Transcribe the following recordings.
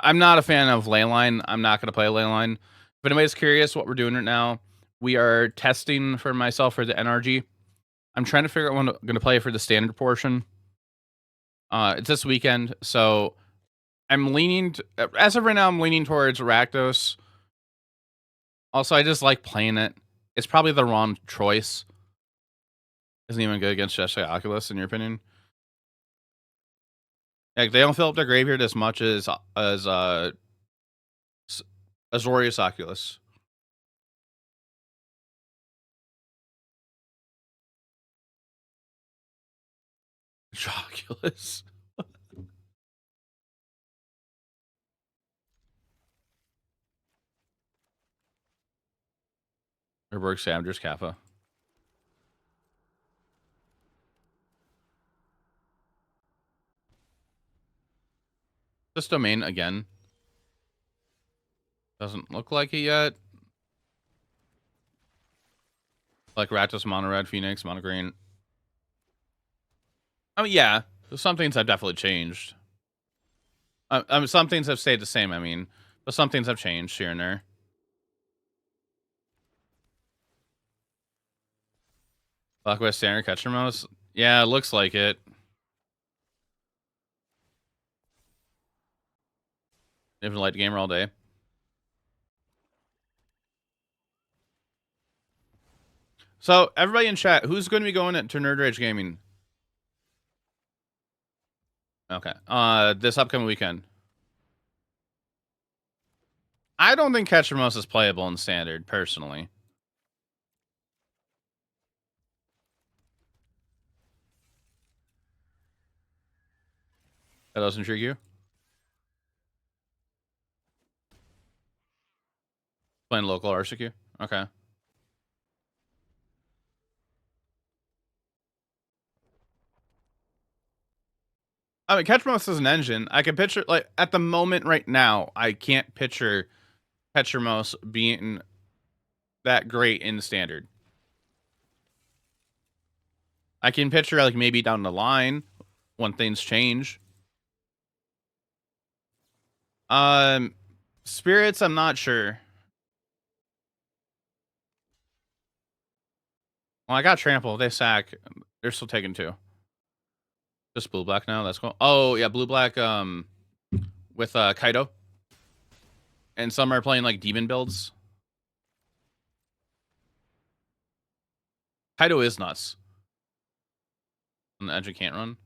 I'm not a fan of Leyline. I'm not going to play Leyline. If anybody's curious what we're doing right now, we are testing for myself for the NRG. I'm trying to figure out when I'm going to play for the standard portion. It's this weekend, so I'm leaning, as of right now, I'm leaning towards Rakdos. Also, I just like playing it. It's probably the wrong choice. Isn't even good against Jeskai Oculus, in your opinion? Like, they don't fill up their graveyard as much as Azorius Oculus. Oculus. Urborg Scavengers Kappa. This domain again. Doesn't look like it yet. Like Rakdos, Mono Red, Phoenix, Mono Green. I mean, yeah. Some things have definitely changed. Some things have stayed the same, I mean. But some things have changed here and there. Blackwest Standard Catcher Mouse? Yeah, it looks like it. Even light gamer all day. So, everybody in chat, who's going to be going to Nerd Rage Gaming? Okay. This upcoming weekend. I don't think Catcher Mouse is playable in Standard, personally. That doesn't intrigue you? Playing local RCQ? Okay. I mean, Catcher Mouse is an engine. I can picture, like, at the moment right now, I can't picture Catcher Mouse being that great in Standard. I can picture, like, maybe down the line when things change. Spirits, I'm not sure. Well, I got Trample. They sack. They're still taking 2. Just blue-black now. That's cool. Oh, yeah, blue-black, with, Kaido. And some are playing, like, demon builds. Kaido is nuts. On the edge, it can't run.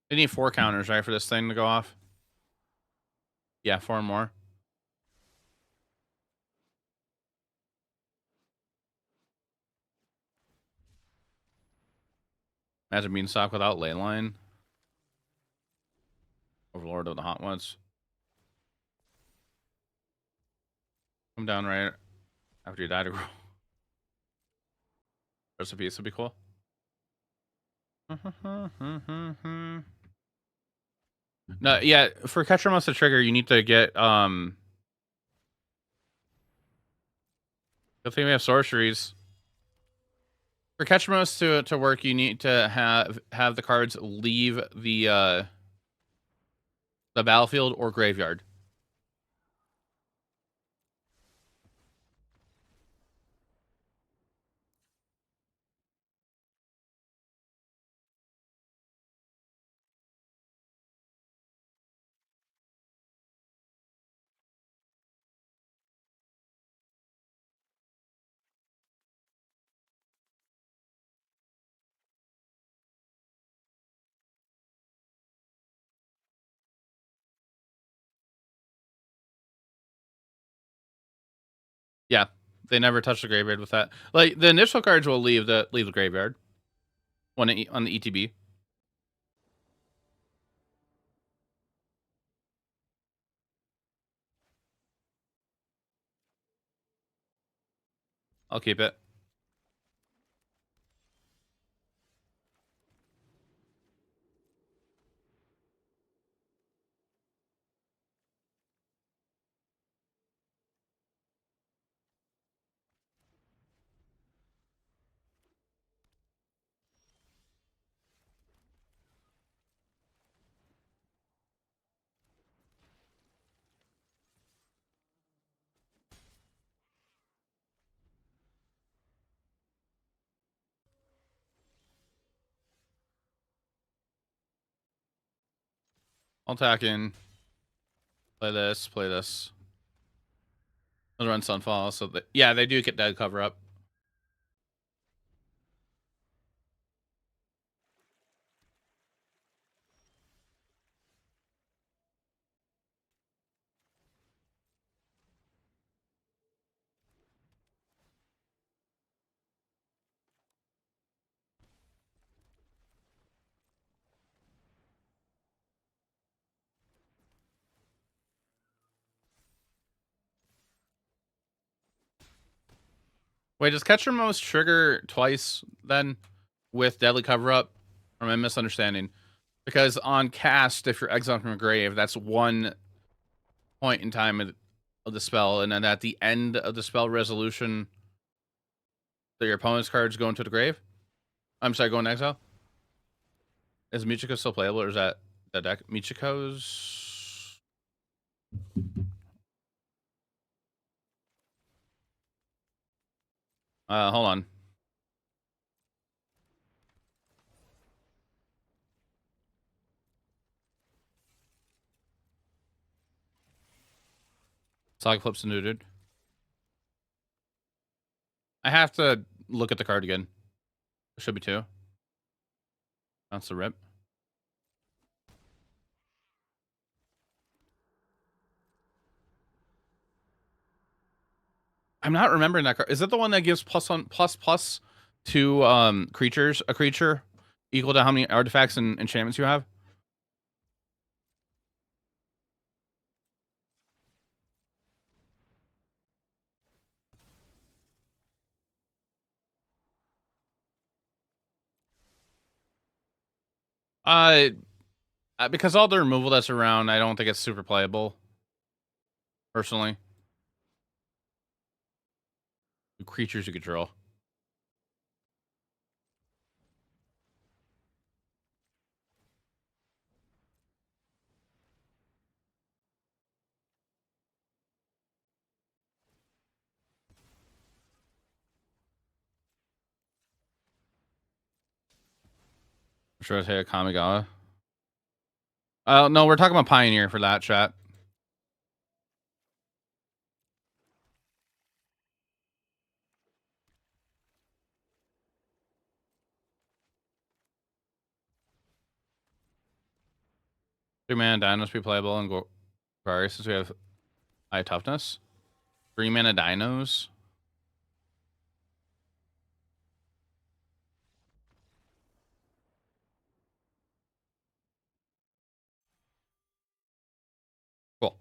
They need 4 counters, right, for this thing to go off? Yeah, 4 more. Imagine Beanstalk without Leyline. Overlord of the Hot Ones. Come down right after you die to grow. Recipes would be cool. No, yeah, for Catcher Mouse to trigger, you need to get, good thing we have sorceries. For Catcher Mouse to work, you need to have the cards leave the battlefield or graveyard. Yeah, they never touch the graveyard with that. Like, the initial cards will leave the graveyard on the ETB. I'll keep it. I'll attack in. Play this. Play this. I'll run Sunfall. So yeah, they do get dead cover up. Wait, does Catcher Most trigger twice then with Deadly Cover Up? Or am I misunderstanding? Because on cast, if you're exiled from a grave, that's one point in time of the spell, and then at the end of the spell resolution, that your opponent's cards go into the grave. I'm sorry, go in exile. Is Michiko still playable, or is that deck? Michiko's. Hold on. Saga Flip's neutered. I have to look at the card again. There should be two. That's the rip. I'm not remembering that card. Is that the one that gives plus to creatures? A creature equal to how many artifacts and enchantments you have? Because all the removal that's around, I don't think it's super playable. Personally. Creatures you control. Sure, I say a Kamigawa. No, we're talking about Pioneer for that, chat. Three-mana Dinos be playable and go Gari since we have high toughness. 3-mana Dinos. Cool.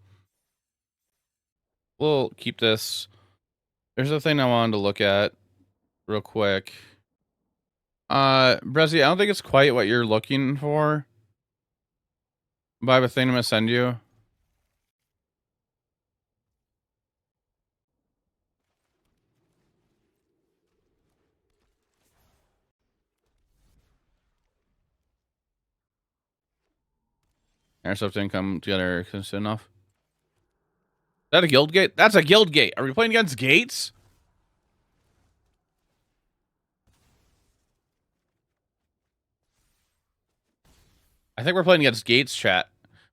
We'll keep this. There's a thing I wanted to look at real quick. Brezzy, I don't think it's quite what you're looking for. But I have a thing I'm gonna send you. Airsoft didn't come together soon enough. Is that a guild gate? That's a guild gate. Are we playing against gates? I think we're playing against gates, chat.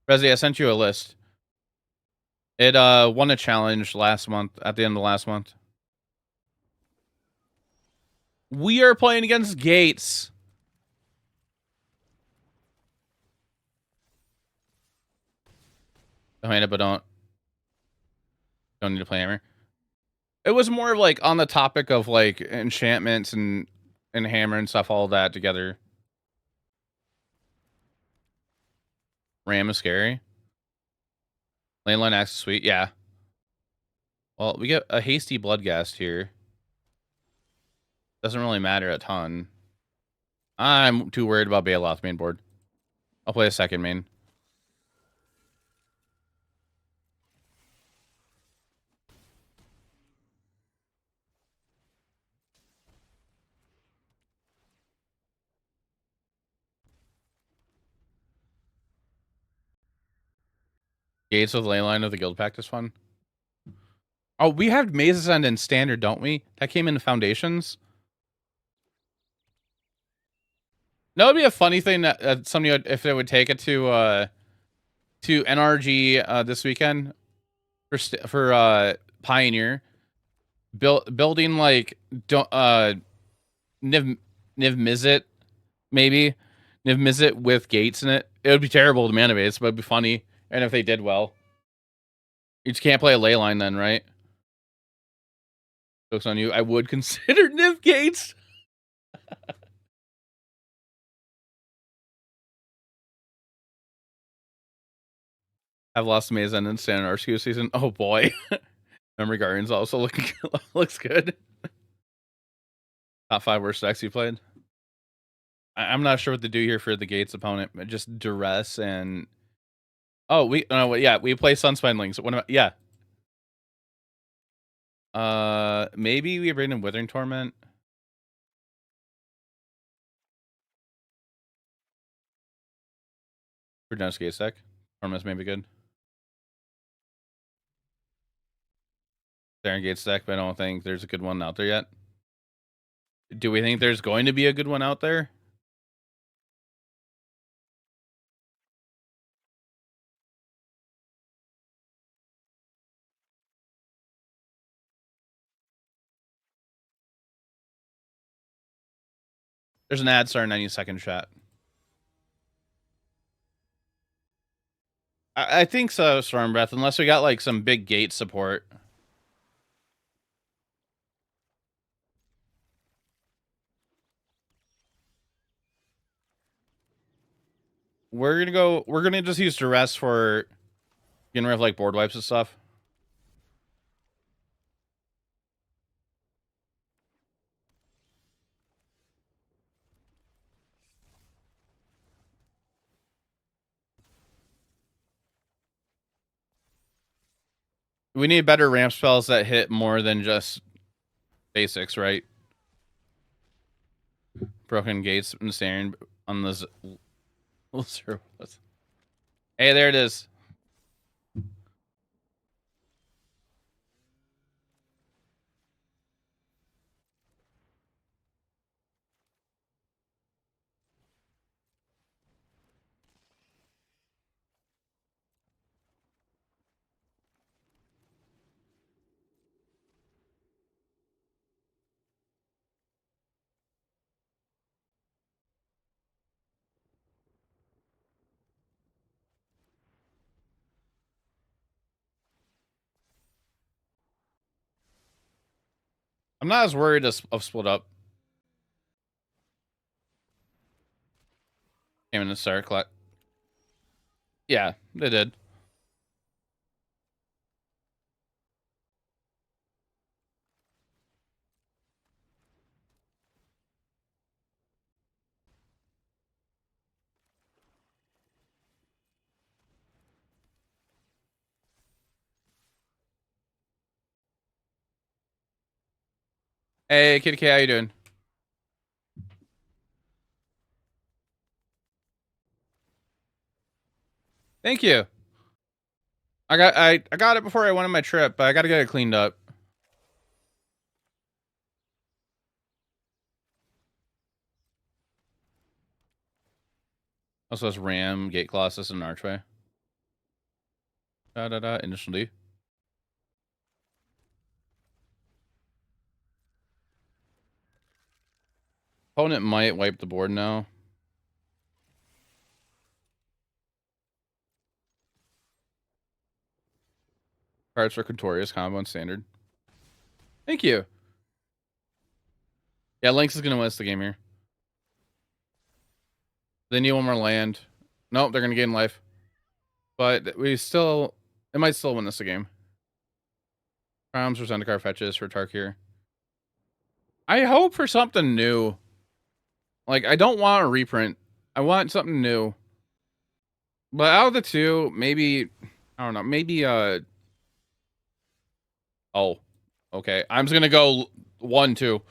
Brezzy, I sent you a list. It won a challenge last month, at the end of last month. We are playing against gates. I mean, but don't need to play hammer. It was more of like on the topic of like enchantments and hammer and stuff, all that together. Ram is scary. Landline access suite, yeah. Well, we get a hasty Bloodghast here. Doesn't really matter a ton. I'm too worried about Baloth main board. I'll play a second main. Gates with Leyline of the Guild Pact is fun. Oh, we have Maze's End in Standard, don't we? That came into Foundations. No, it'd be a funny thing that somebody would, if they would take it to to NRG this weekend for Pioneer. Building like Niv Mizzet, maybe Niv Mizzet with gates in it. It would be terrible to mana base, but it'd be funny. And if they did well, you just can't play a ley line then, right? Jokes on you. I would consider Niv gates. I've lost Maze and Standard Arceus season. Oh boy. Memory Guardian's also looks good. Top 5 worst decks you played. I'm not sure what to do here for the Gates opponent. Just Duress and we play Sunspine Lynx. What about maybe we bring in Withering Torment. For Genesis Gates deck. Torment's maybe good. Aren Gates deck, but I don't think there's a good one out there yet. Do we think there's going to be a good one out there? There's an ad starting 90-second chat. I think so, Storm Breath, unless we got like some big gate support. We're gonna just use Duress for getting rid of like board wipes and stuff. We need better ramp spells that hit more than just basics, right? Broken gates and staring on the Hey, there it is. I'm not as worried of split up. Came in the start collect. Yeah, they did. Hey, Kitty K, how you doing? Thank you. I got it before I went on my trip, but I gotta get it cleaned up. Also has Ram, Gate Colossus, and Archway. Initially. Opponent might wipe the board now. Cards for Contorious combo and standard. Thank you. Yeah, Lynx is gonna win us the game here. They need one more land. Nope, they're gonna gain life. But it might still win us the game. Crowns for Zendikar fetches for Tarkir. I hope for something new. Like, I don't want a reprint. I want something new. But out of the two, maybe, I don't know, maybe, oh, okay. I'm just gonna go 1-2.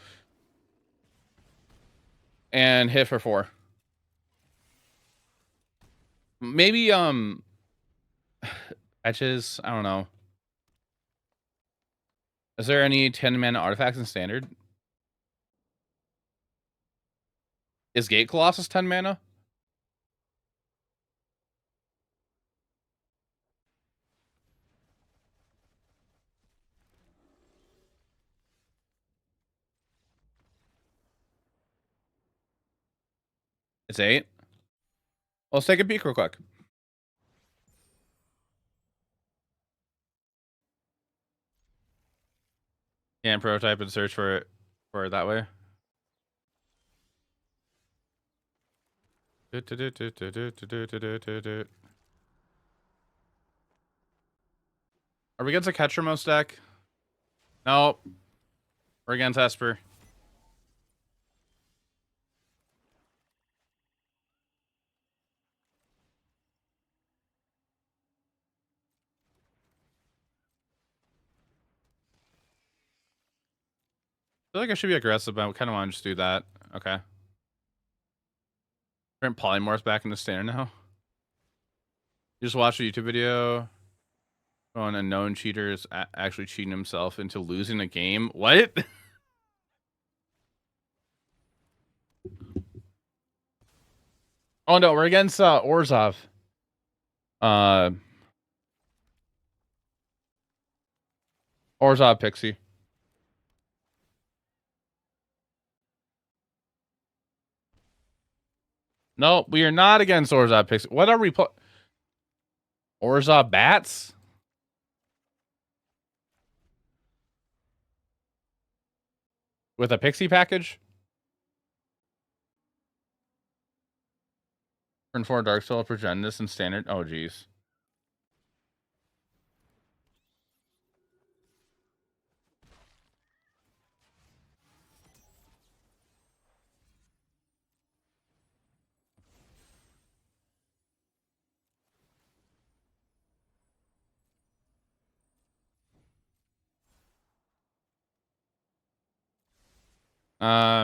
And hit for 4. Maybe, etches, I don't know. Is there any 10-mana artifacts in standard? Is Gate Colossus 10 mana? It's 8. Let's take a peek real quick. Can't prototype and search for it that way. Are we against a catcher most deck? No. We're against Esper. I feel like I should be aggressive, but I kind of want to just do that. Okay. Print polymorphs back into standard now. You just watched a YouTube video on a known cheater is actually cheating himself into losing a game. What? Oh no, we're against Orzhov. Orzhov Pixie. No, we are not against Orzhov Pixie. What are we put? Orzhov Bats? With a Pixie package? Turn 4 Darksoul, Progenus, and Standard. Oh, geez.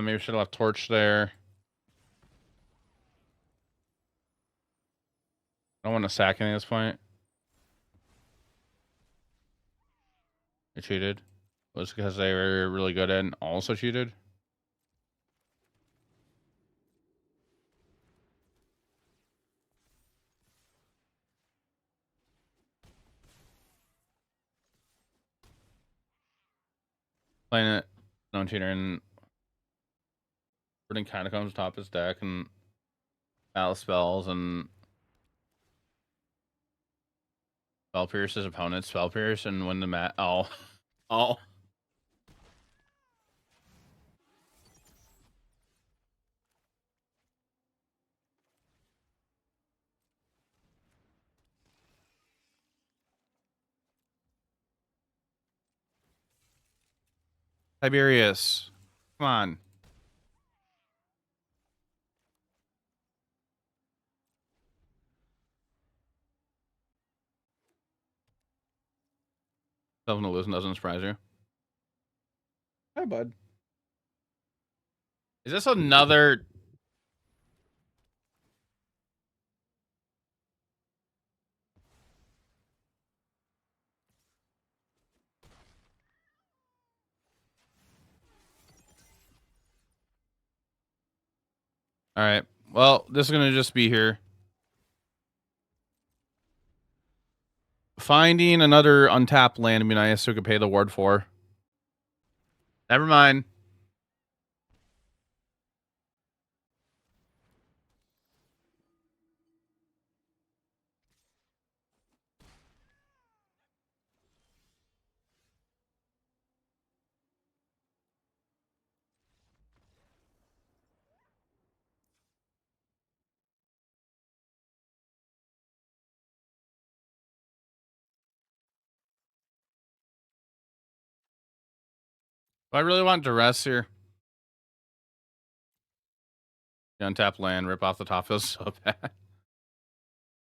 Maybe we should have left Torch there. I don't want to sack any at this point. They cheated. Was because they were really good and also cheated. Playing it, no cheater, and putting Catacombs top his deck and Battle Spells and Spell Pierce his opponent's Spell Pierce and win the mat. Oh. Oh. Tiberius. Come on. Something to lose doesn't surprise you. Hi, bud. Is this another... All right. Well, this is going to just be here. Finding another untapped land would be nice so we could pay the ward for. Never mind. I really want Duress here. The untapped land, rip off the top feels so bad.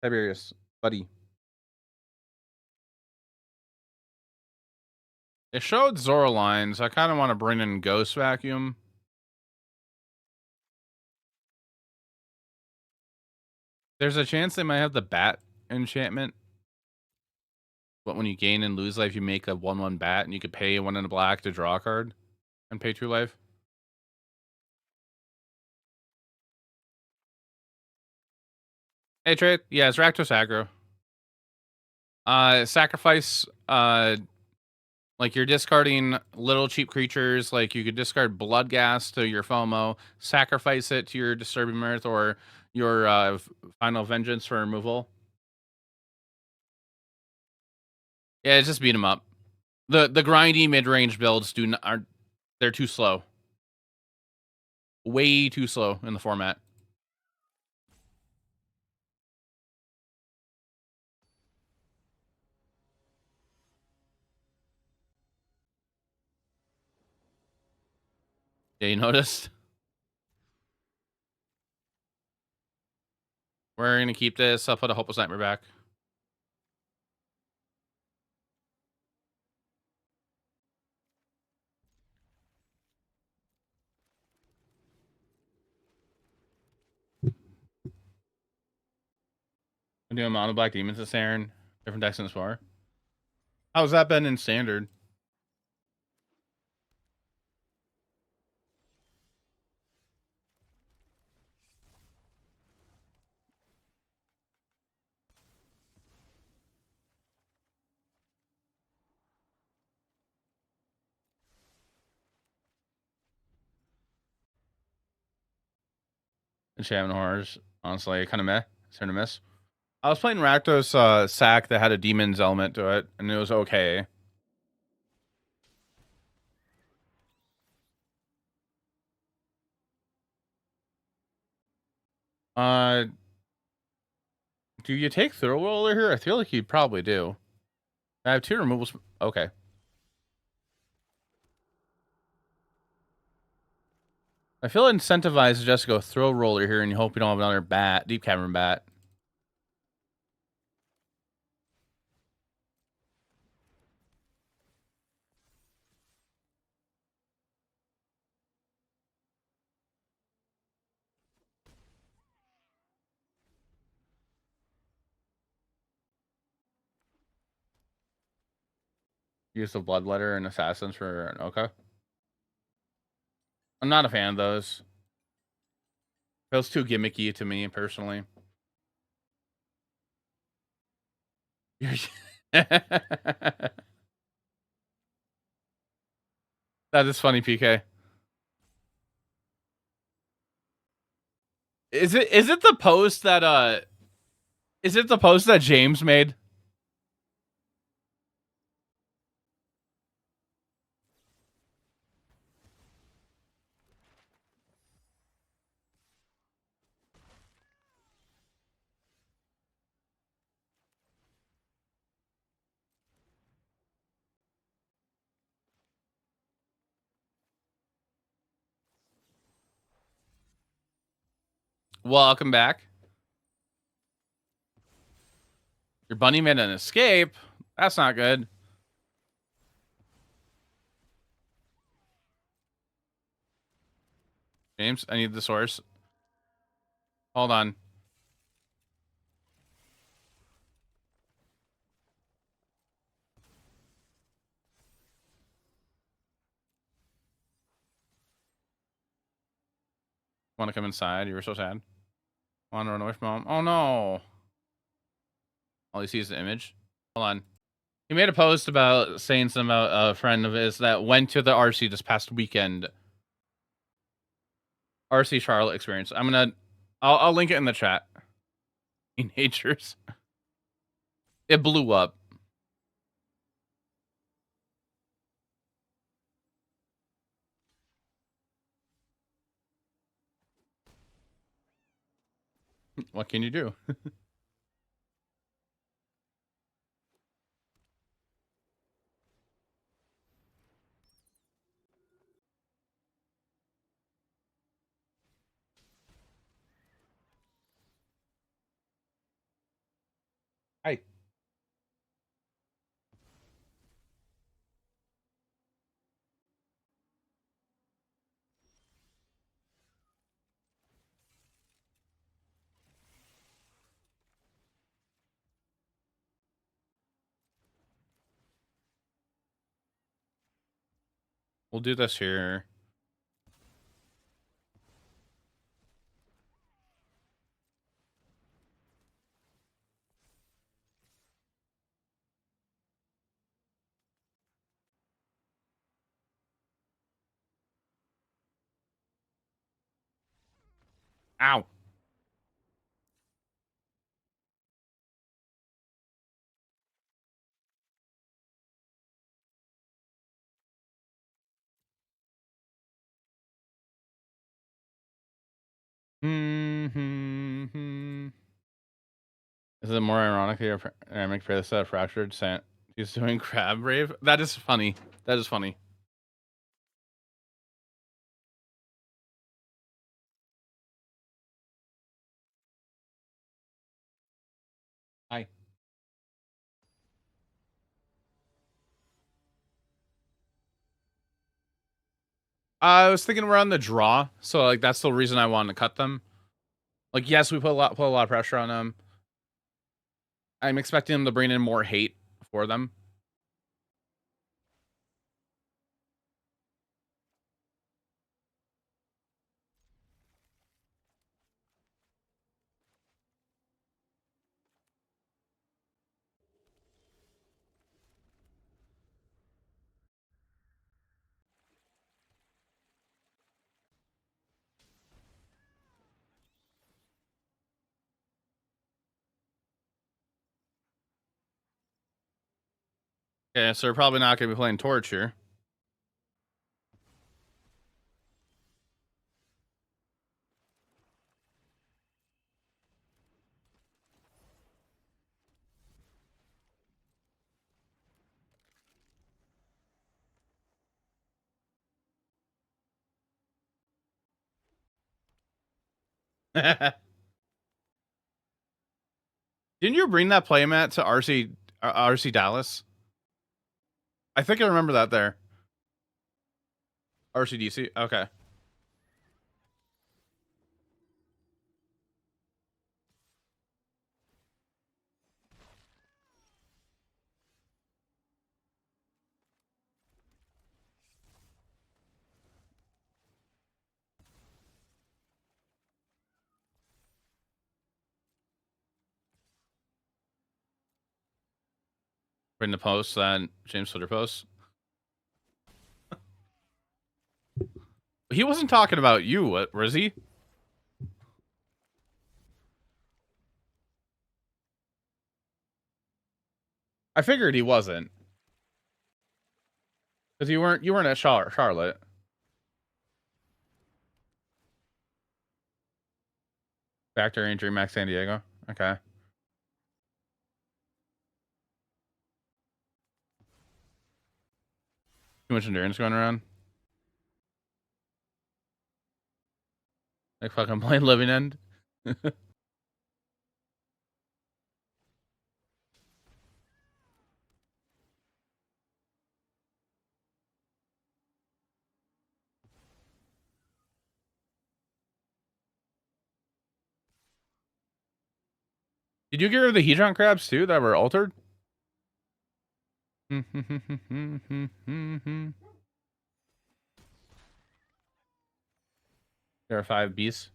Tiberius, buddy. It showed Zora lines. I kind of want to bring in Ghost Vacuum. There's a chance they might have the Bat enchantment. But when you gain and lose life, you make a 1/1 bat, and you could pay 1 in a black to draw a card and pay 2 life. Hey, Trey. Yeah, it's Rakdos aggro. Sacrifice like Like you're discarding little cheap creatures. Like you could discard Bloodghast to your FOMO, sacrifice it to your Disturbing Mirth or your Final Vengeance for removal. Yeah, just beat them up. The grindy mid range builds they're too slow. Way too slow in the format. Yeah, you noticed? We're gonna keep this. I'll put a Hopeless Nightmare back. I'm doing Mono Black Demons this Aren. Different decks than this far. How's that been in Standard? Enchantment Horrors. Honestly, kind of meh. It's hit or miss. I was playing Rakdos sack that had a demon's element to it, and it was okay. Uh, do you take Thrillroller here? I feel like you probably do. I have 2 removals. Okay. I feel incentivized to just go Thrillroller here, and you hope you don't have another bat, Deep Cavern bat. Use the Bloodletter and Assassins for an Oka. I'm not a fan of those. Feels too gimmicky to me, personally. That is funny, PK. Is it the post that is it the post that James made? Welcome back. Your bunny made an escape. That's not good. James, I need the source. Hold on. Want to come inside? You were so sad. Want to run away from home? Oh no. All he sees is the image. Hold on. He made a post about saying something about a friend of his that went to the RC this past weekend. RC Charlotte experience. I'll link it in the chat. Teenagers. It blew up. What can you do? Hi. We'll do this here. Ow. Mm-hmm. Is it more ironic that your Aramik for this fractured sent he's doing crab rave? That is funny. That is funny. Hi. I was thinking we're on the draw, so like that's the reason I wanted to cut them. Like, yes, we put a lot of pressure on them. I'm expecting them to bring in more hate for them. Okay, so we're probably not going to be playing Torch here. Didn't you bring that playmat to RC Dallas? I think I remember that there. RCDC? Okay. Bring the post that James Twitter posts. He wasn't talking about you, was he? I figured he wasn't. Because you weren't at Charlotte. Factor injury, Max San Diego. Okay. Too much endurance going around. Like fucking playing Living End. Did you get rid of the Hedron crabs too that were altered? There are 5 beasts.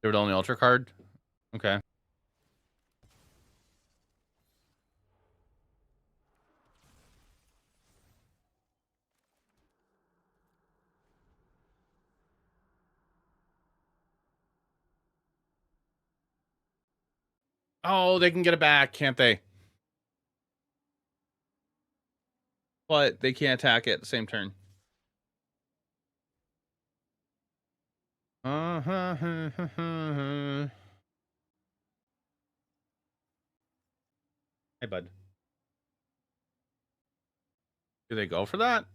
They were the only ultra card? Okay. Oh, they can get it back, can't they? But they can't attack it at the same turn. Hey, bud. Do they go for that?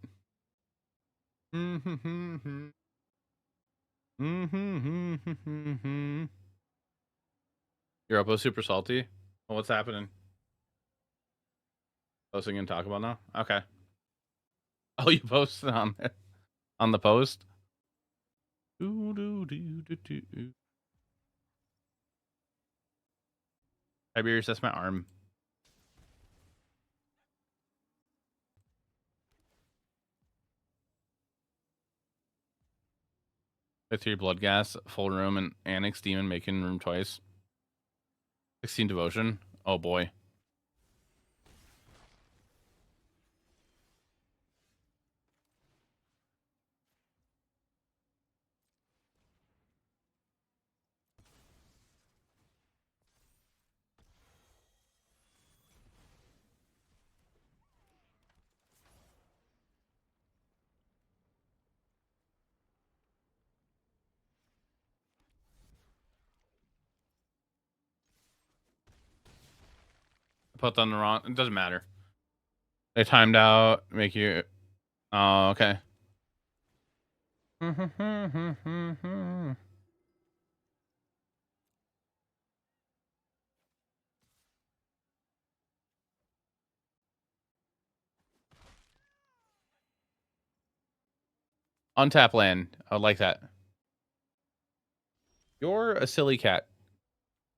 Europa super salty. Well, what's happening? Posting and talk about now? Okay. Oh, you posted on the post? Tiberius, that's my arm. With your Bloodghast, full room, and Annex Demon making room twice. 16 Devotion. Oh boy. I put on the wrong. It doesn't matter. They timed out. Make you. Oh, okay. Untap land. I would like that. You're a silly cat.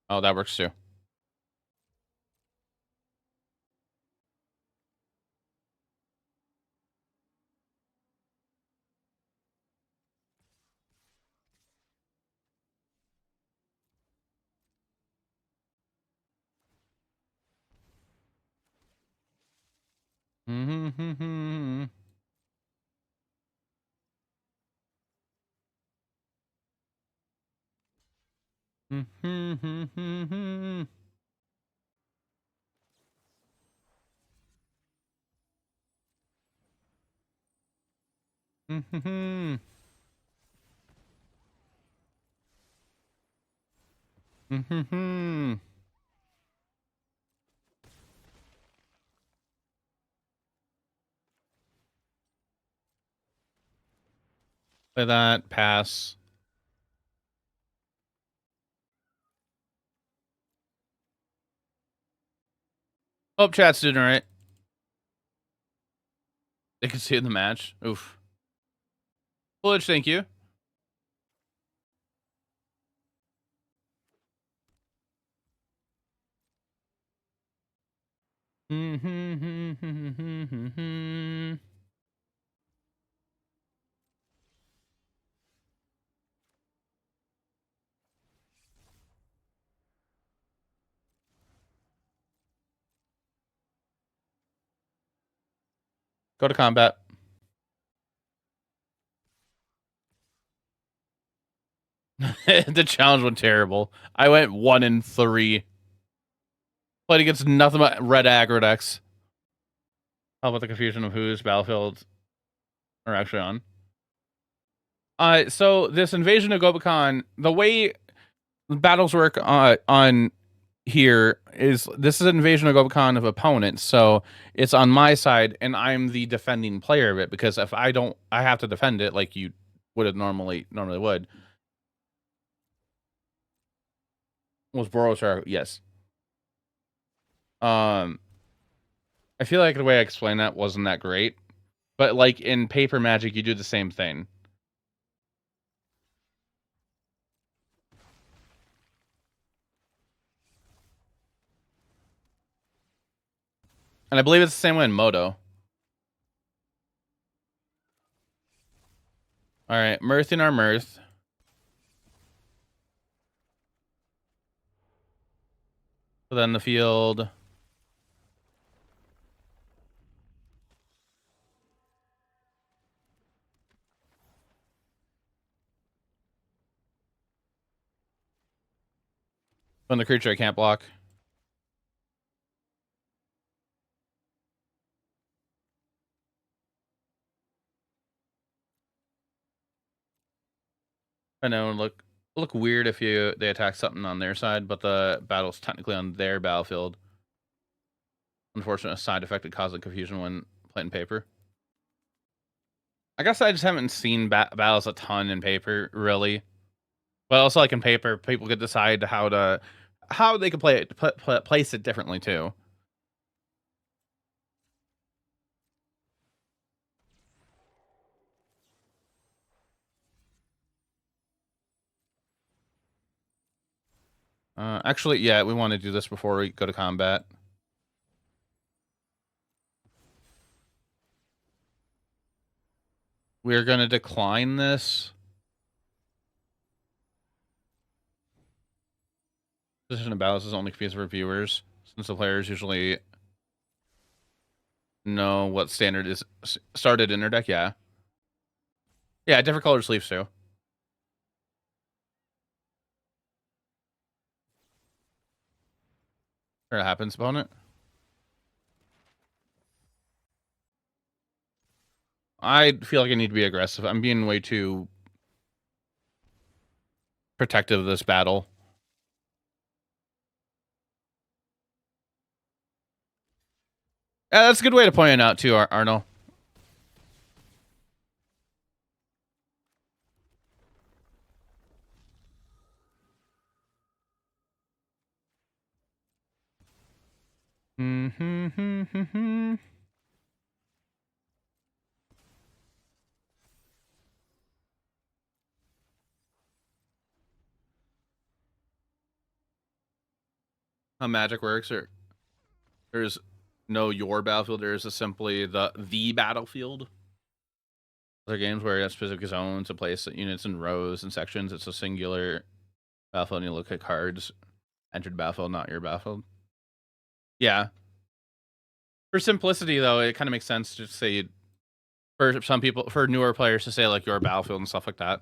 Oh, that works too. Play that. Pass. Hope chat's doing all right. They can see it in the match. Oof. Fullage, thank you. Go to combat. The challenge went terrible. I went 1-3. Played against nothing but red aggro decks. How about the confusion of whose battlefield are actually on? So this invasion of Gobakon, the way battles work on here is this is an invasion of Gobakon of opponents, so it's on my side, and I'm the defending player of it, because if I don't, I have to defend it like you would have normally would. Was Boros, yes. I feel like the way I explained that wasn't that great, but like in paper Magic, you do the same thing. And I believe it's the same way in Moto. All right, Mirth in our Mirth. So then the field. When the creature I can't block. I know, look weird if they attack something on their side, but the battle's technically on their battlefield. Unfortunate side effect of causing confusion when playing paper. I guess I just haven't seen battles a ton in paper, really. But also, like in paper, people could decide how they can play it, place it differently too. Actually, yeah, we want to do this before we go to combat. We're going to decline this. Position of battles is only confused for viewers, since the players usually know what standard is started in their deck. Yeah. Yeah, different color sleeves too. Sure, it happens, opponent. I feel like I need to be aggressive. I'm being way too protective of this battle. Yeah, that's a good way to point it out too, Arno. How Magic works, or there's no your battlefield. There is simply the battlefield. Other games where you have specific zones to place units in rows and sections. It's a singular battlefield, and you look at cards. Entered battlefield, not your battlefield. Yeah. For simplicity, though, it kind of makes sense to say for some people, for newer players, to say like your battlefield and stuff like that.